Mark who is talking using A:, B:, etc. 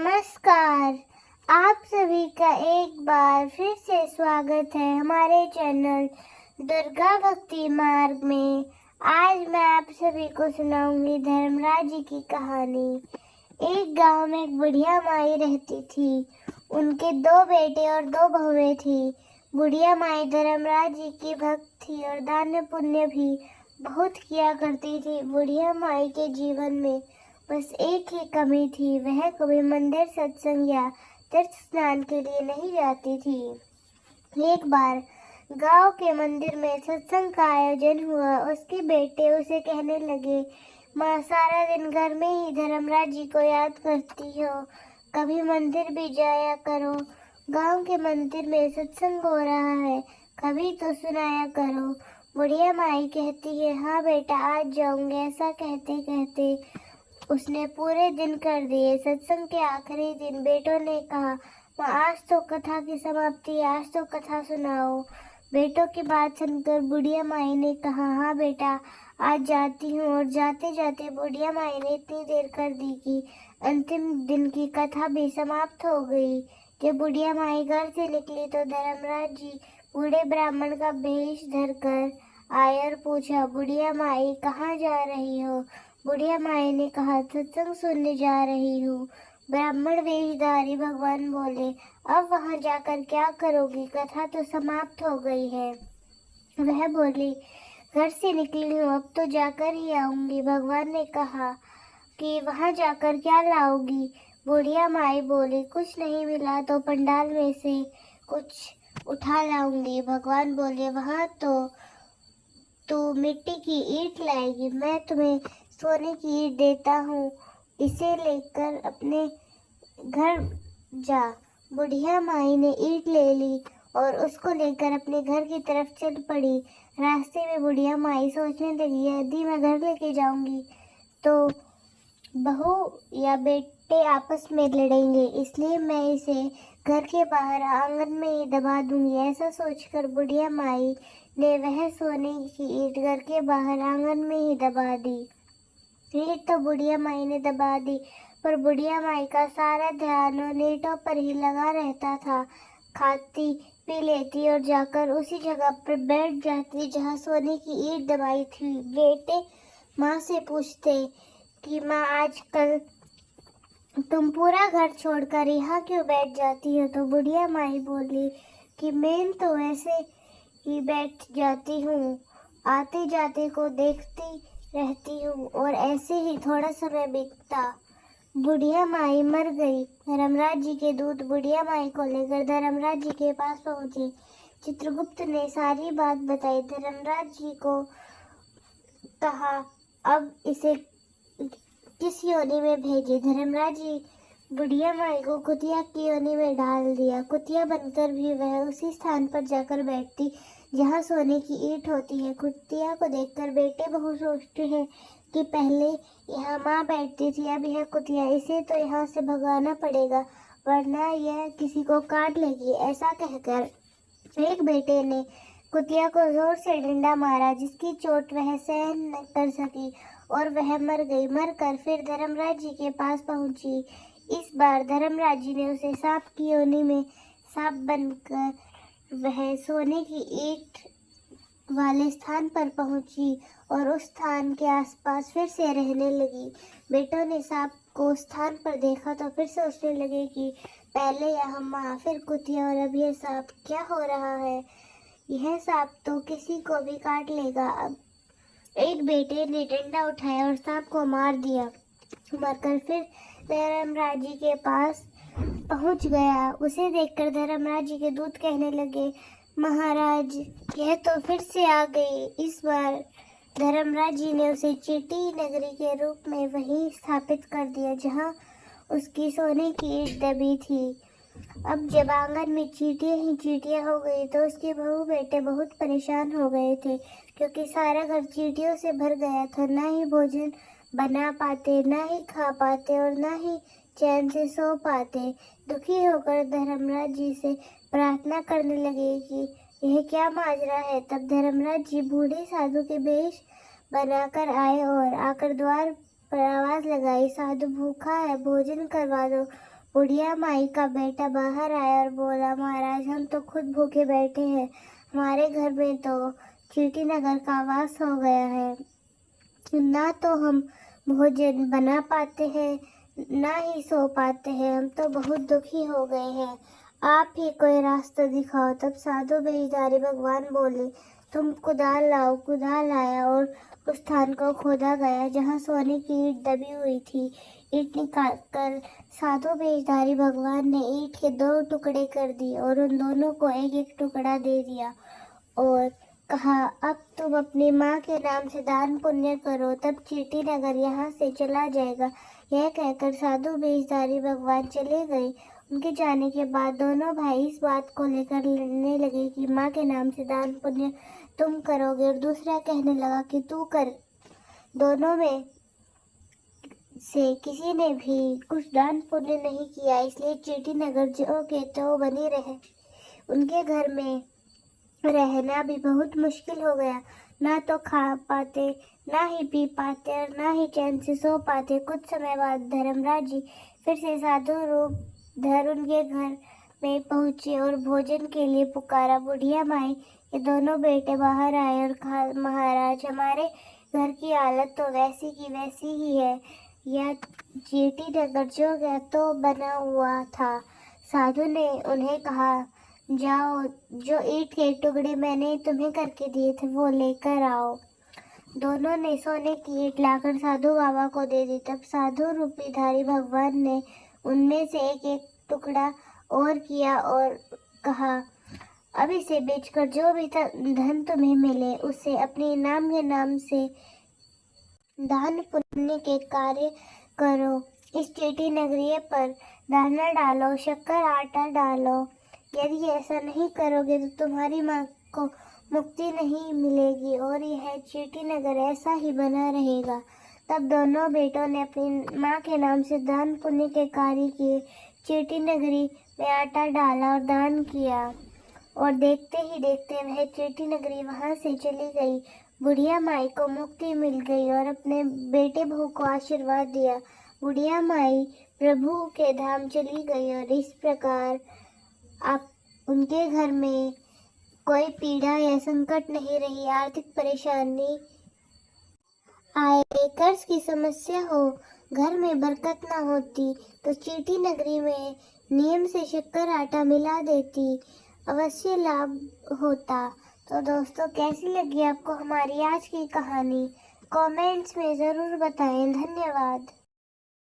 A: नमस्कार। आप सभी का एक बार फिर से स्वागत है हमारे चैनल दुर्गा भक्ति मार्ग में। आज मैं आप सभी को सुनाऊंगी धर्मराज जी की कहानी। एक गांव में एक बुढ़िया माई रहती थी। उनके 2 बेटे और 2 बहुएं थी। बुढ़िया माई धर्मराज जी की भक्त थी और दान पुण्य भी बहुत किया करती थी। बुढ़िया माई के जीवन में बस एक ही कमी थी, वह कभी मंदिर, सत्संग या तीर्थ स्नान के लिए नहीं जाती थी। एक बार गांव के मंदिर में सत्संग का आयोजन हुआ। उसके बेटे उसे कहने लगे, माँ सारा दिन घर में ही धर्मराज जी को याद करती हो, कभी मंदिर भी जाया करो। गांव के मंदिर में सत्संग हो रहा है, कभी तो सुनाया करो। बुढ़िया माई कहती है, हाँ बेटा आज जाऊंगे। ऐसा कहते कहते उसने पूरे दिन कर दिए। सत्संग के आखिरी दिन बेटों ने कहा, माँ आज तो कथा की समाप्ति, आज तो कथा सुनाओ। बेटों की बात सुनकर बुढ़िया माई ने कहा, हाँ बेटा आज जाती हूँ। और जाते जाते बुढ़िया माई ने इतनी देर कर दी कि अंतिम दिन की कथा भी समाप्त हो गई। जब बुढ़िया माई घर से निकली तो धर्मराज जी बूढ़े ब्राह्मण का भेष धरकर आए और पूछा, बुढ़िया माई कहाँ जा रही हो? बुढ़िया माई ने कहा, सत्संग सुनने जा रही हूँ। ब्राह्मण वेशधारी भगवान बोले, अब वहाँ जाकर क्या करोगी? कथा तो समाप्त हो गई है। वह बोली, घर से निकली हूँ, अब तो जाकर ही आऊंगी। भगवान ने कहा कि वहाँ जाकर क्या लाओगी? बुढ़िया माई बोली, कुछ नहीं मिला तो पंडाल में से कुछ उठा लाऊंगी। भगवान बोले, वहाँ तो मिट्टी की ईंट लाएगी, मैं तुम्हें सोने की ईंट देता हूँ, इसे लेकर अपने घर जा। बुढ़िया माई ने ईंट ले ली और उसको लेकर अपने घर की तरफ चल पड़ी। रास्ते में बुढ़िया माई सोचने लगी, यदि मैं घर लेके जाऊंगी तो बहू या बेटे आपस में लड़ेंगे, इसलिए मैं इसे घर के बाहर आंगन में ही दबा दूंगी। ऐसा सोचकर बुढ़िया माई ने वह सोने की ईंट घर के बाहर आंगन में ही दबा दी। ईंट तो बुढ़िया माई ने दबा दी, पर बुढ़िया माई का सारा ध्यान उन ईंटों पर ही लगा रहता था। खाती पी लेती और जाकर उसी जगह पर बैठ जाती जहाँ सोने की ईंट दबाई थी। बेटे माँ से पूछते कि माँ आजकल तुम पूरा घर छोड़कर यहाँ क्यों बैठ जाती हो? तो बुढ़िया माई बोली कि मैं तो ऐसे ही बैठ जाती हूँ, आते जाते को देखती रहती हूँ और ऐसे ही थोड़ा समय बीतता। बुढ़िया माई मर गई। धर्मराज जी के दूत बुढ़िया माई को लेकर धर्मराज जी के पास पहुंचे। चित्रगुप्त ने सारी बात बताई। धर्मराज जी को कहा, अब इसे किस योनि में भेजे? धर्मराज जी बुढ़िया माई को कुतिया की योनि में डाल दिया। कुतिया बनकर भी वह उसी स्थान पर जाकर बैठती जहाँ सोने की ईंट होती है। कुतिया को देखकर बेटे बहू सोचते हैं कि पहले यहाँ माँ बैठती थी, अब यह कुतिया, इसे तो यहाँ से भगाना पड़ेगा वरना यह किसी को काट लेगी। ऐसा कहकर एक बेटे ने कुतिया को जोर से डंडा मारा, जिसकी चोट वह सहन न कर सकी और वह मर गई। मरकर फिर धर्मराज जी के पास पहुंची। इस बार धर्मराज जी ने उसे सांप की योनि में सांप बनकर वह सोने की ईंट वाले स्थान पर पहुंची और उस स्थान के आसपास फिर से रहने लगी। बेटों ने सांप को उस स्थान पर देखा तो फिर सोचने लगे कि पहले यह माँ, फिर कुतिया और अब यह सांप, क्या हो रहा है? यह सांप तो किसी को भी काट लेगा। अब एक बेटे ने डंडा उठाया और सांप को मार दिया। मरकर फिर धर्मराज जी के पास पहुंच गया। उसे देखकर धर्मराज जी के दूत कहने लगे, महाराज यह तो फिर से आ गई। इस बार धर्मराज जी ने उसे चींटी नगरी के रूप में वहीं स्थापित कर दिया जहां उसकी सोने की ईंट दबी थी। अब जब आंगन में चींटियां ही चींटियां हो गई तो उसके बहू बेटे बहुत परेशान हो गए थे, क्योंकि सारा घर चींटियों से भर गया था। ना ही भोजन बना पाते, ना ही खा पाते और ना ही चैन से सो पाते। दुखी होकर धर्मराज जी से प्रार्थना करने लगे कि यह क्या माजरा है। तब धर्मराज जी बूढ़े साधु के वेश बनाकर आए और आकर द्वार पर आवाज लगाई, साधु भूखा है, भोजन करवा दो। बुढ़िया माई का बेटा बाहर आया और बोला, महाराज हम तो खुद भूखे बैठे हैं, हमारे घर में तो चींटी नगर का वास हो गया है, ना तो हम भोजन बना पाते हैं ना ही सो पाते हैं, हम तो बहुत दुखी हो गए हैं, आप ही कोई रास्ता दिखाओ। तब साधु बेशधारी भगवान बोले, तुम कुदाल लाओ। कुदाल आया और उस स्थान को खोदा गया जहाँ सोने की ईंट दबी हुई थी। ईंट निकाल कर साधु बेशधारी भगवान ने ईंट के 2 टुकड़े कर दिए और उन दोनों को एक एक टुकड़ा दे दिया और कहा, अब तुम अपनी माँ के नाम से दान पुण्य करो, तब चींटी नगर यहाँ से चला जाएगा। यह कहकर साधु बेशधारी भगवान चले गए। उनके जाने के बाद दोनों भाई इस बात को लेकर लड़ने लगे कि माँ के नाम से दान पुण्य तुम करोगे और दूसरा कहने लगा कि तू कर। दोनों में से किसी ने भी कुछ दान पुण्य नहीं किया, इसलिए चींटी नगर जो के तो बनी रहे। उनके घर में रहना भी बहुत मुश्किल हो गया, ना तो खा पाते ना ही पी पाते और ना ही चैन से सो पाते। कुछ समय बाद धर्मराज जी फिर से साधु रूप धर उनके घर में पहुंचे और भोजन के लिए पुकारा। बुढ़िया माई के दोनों बेटे बाहर आए और कहा, महाराज हमारे घर की हालत तो वैसी की वैसी ही है, यह चींटी नगर जो गया तो बना हुआ था। साधु ने उन्हें कहा, जाओ जो ईंट के टुकड़े मैंने तुम्हें करके दिए थे वो लेकर आओ। दोनों ने सोने की ईंट लाकर साधु बाबा को दे दी। तब साधु रूपी धारी भगवान ने उनमें से एक एक टुकड़ा और किया और कहा, अब इसे बेचकर जो भी धन तुम्हें मिले उससे अपने इनाम के नाम से दान पुण्य के कार्य करो। इस चींटी नगरी पर दाना डालो, शक्कर आटा डालो। यदि ऐसा नहीं करोगे तो तुम्हारी माँ को मुक्ति नहीं मिलेगी और यह चींटी नगर ऐसा ही बना रहेगा। तब दोनों बेटों ने अपनी माँ के नाम से दान पुण्य के कार्य किए। चींटी नगरी में आटा डाला और दान किया और देखते ही देखते वह चींटी नगरी वहां से चली गई। बुढ़िया माई को मुक्ति मिल गई और अपने बेटे बहू को आशीर्वाद दिया। बुढ़िया माई प्रभु के धाम चली गई और इस प्रकार आप उनके घर में कोई पीड़ा या संकट नहीं रही। आर्थिक परेशानी आए, कर्ज की समस्या हो, घर में बरकत ना होती तो चींटी नगरी में नियम से शक्कर आटा मिला देती, अवश्य लाभ होता। तो दोस्तों कैसी लगी आपको हमारी आज की कहानी? कमेंट्स में ज़रूर बताएं। धन्यवाद।